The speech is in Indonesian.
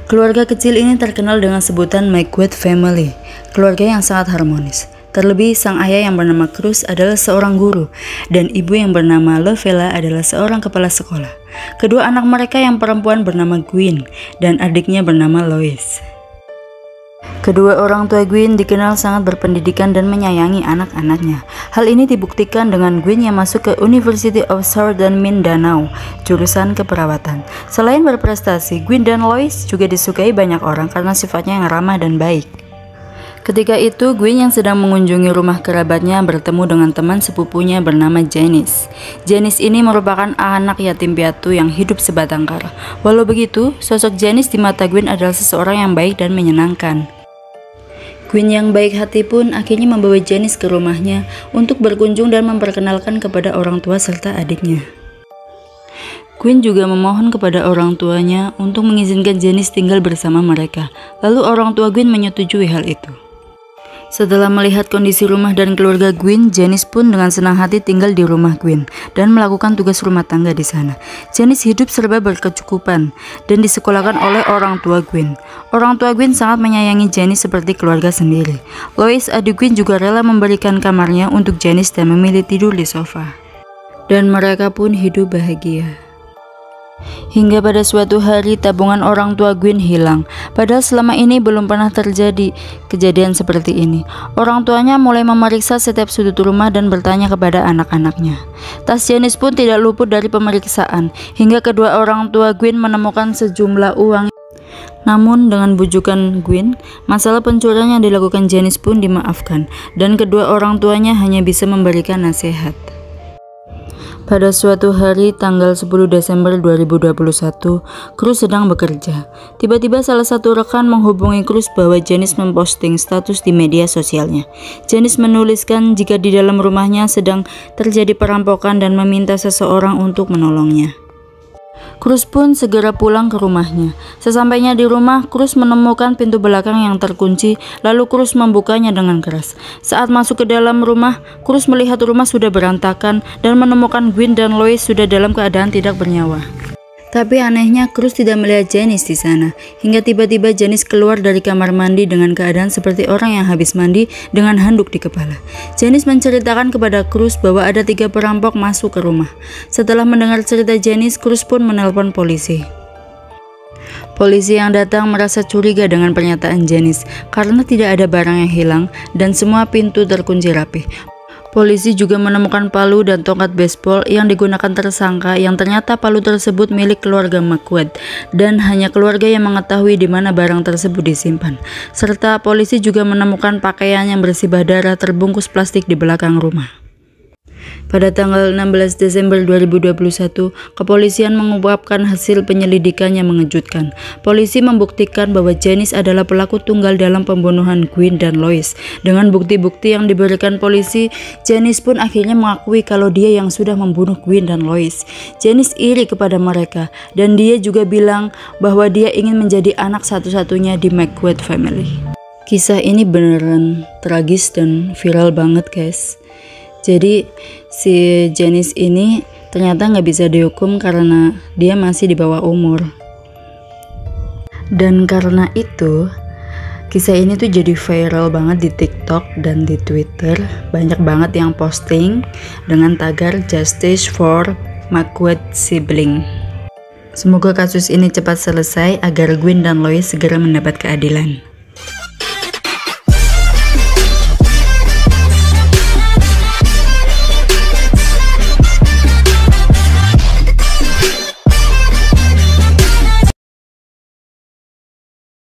Keluarga kecil ini terkenal dengan sebutan McQuaid Family, keluarga yang sangat harmonis. Terlebih sang ayah yang bernama Cruz adalah seorang guru, dan ibu yang bernama Lovella adalah seorang kepala sekolah. Kedua anak mereka yang perempuan bernama Gwen, dan adiknya bernama Lois. Kedua orang tua Gwen dikenal sangat berpendidikan dan menyayangi anak-anaknya. Hal ini dibuktikan dengan Gwen yang masuk ke University of Southern Mindanao, jurusan keperawatan. Selain berprestasi, Gwen dan Lois juga disukai banyak orang karena sifatnya yang ramah dan baik. Ketika itu, Gwen yang sedang mengunjungi rumah kerabatnya bertemu dengan teman sepupunya bernama Janice. Janice ini merupakan anak yatim piatu yang hidup sebatang kara. Walau begitu, sosok Janice di mata Gwen adalah seseorang yang baik dan menyenangkan. Gwen yang baik hati pun akhirnya membawa Janice ke rumahnya untuk berkunjung dan memperkenalkan kepada orang tua serta adiknya. Gwen juga memohon kepada orang tuanya untuk mengizinkan Janice tinggal bersama mereka. Lalu orang tua Gwen menyetujui hal itu. Setelah melihat kondisi rumah dan keluarga Gwen, Janice pun dengan senang hati tinggal di rumah Gwen dan melakukan tugas rumah tangga di sana. Janice hidup serba berkecukupan dan disekolahkan oleh orang tua Gwen. Orang tua Gwen sangat menyayangi Janice seperti keluarga sendiri. Lois, adik Gwen, juga rela memberikan kamarnya untuk Janice dan memilih tidur di sofa. Dan mereka pun hidup bahagia. Hingga pada suatu hari tabungan orang tua Gwen hilang. Padahal selama ini belum pernah terjadi kejadian seperti ini. Orang tuanya mulai memeriksa setiap sudut rumah dan bertanya kepada anak-anaknya. Tas Janice pun tidak luput dari pemeriksaan. Hingga kedua orang tua Gwen menemukan sejumlah uang. Namun dengan bujukan Gwen, masalah pencurian yang dilakukan Janice pun dimaafkan. Dan kedua orang tuanya hanya bisa memberikan nasihat. Pada suatu hari tanggal 10 Desember 2021, Cruz sedang bekerja. Tiba-tiba salah satu rekan menghubungi Cruz bahwa Janice memposting status di media sosialnya. Janice menuliskan jika di dalam rumahnya sedang terjadi perampokan dan meminta seseorang untuk menolongnya. Cruz pun segera pulang ke rumahnya. Sesampainya di rumah, Cruz menemukan pintu belakang yang terkunci, lalu Cruz membukanya dengan keras. Saat masuk ke dalam rumah, Cruz melihat rumah sudah berantakan dan menemukan Gwen dan Lois sudah dalam keadaan tidak bernyawa. Tapi anehnya Cruz tidak melihat Janice di sana. Hingga tiba-tiba Janice keluar dari kamar mandi dengan keadaan seperti orang yang habis mandi dengan handuk di kepala. Janice menceritakan kepada Cruz bahwa ada 3 perampok masuk ke rumah. Setelah mendengar cerita Janice, Cruz pun menelpon polisi. Polisi yang datang merasa curiga dengan pernyataan Janice karena tidak ada barang yang hilang dan semua pintu terkunci rapi. Polisi juga menemukan palu dan tongkat baseball yang digunakan tersangka yang ternyata palu tersebut milik keluarga McQuaid dan hanya keluarga yang mengetahui di mana barang tersebut disimpan. Serta polisi juga menemukan pakaian yang bersibah darah terbungkus plastik di belakang rumah. Pada tanggal 16 Desember 2021, kepolisian mengungkapkan hasil penyelidikan yang mengejutkan. Polisi membuktikan bahwa Janice adalah pelaku tunggal dalam pembunuhan Gwen dan Lois. Dengan bukti-bukti yang diberikan polisi, Janice pun akhirnya mengakui kalau dia yang sudah membunuh Gwen dan Lois. Janice iri kepada mereka, dan dia juga bilang bahwa dia ingin menjadi anak satu-satunya di McQuaid Family. Kisah ini beneran tragis dan viral banget, guys. Jadi si Janice ini ternyata nggak bisa dihukum karena dia masih di bawah umur. Dan karena itu kisah ini tuh jadi viral banget di TikTok dan di Twitter. Banyak banget yang posting dengan tagar Justice for McQuaid Sibling. Semoga kasus ini cepat selesai agar Gwen dan Lois segera mendapat keadilan.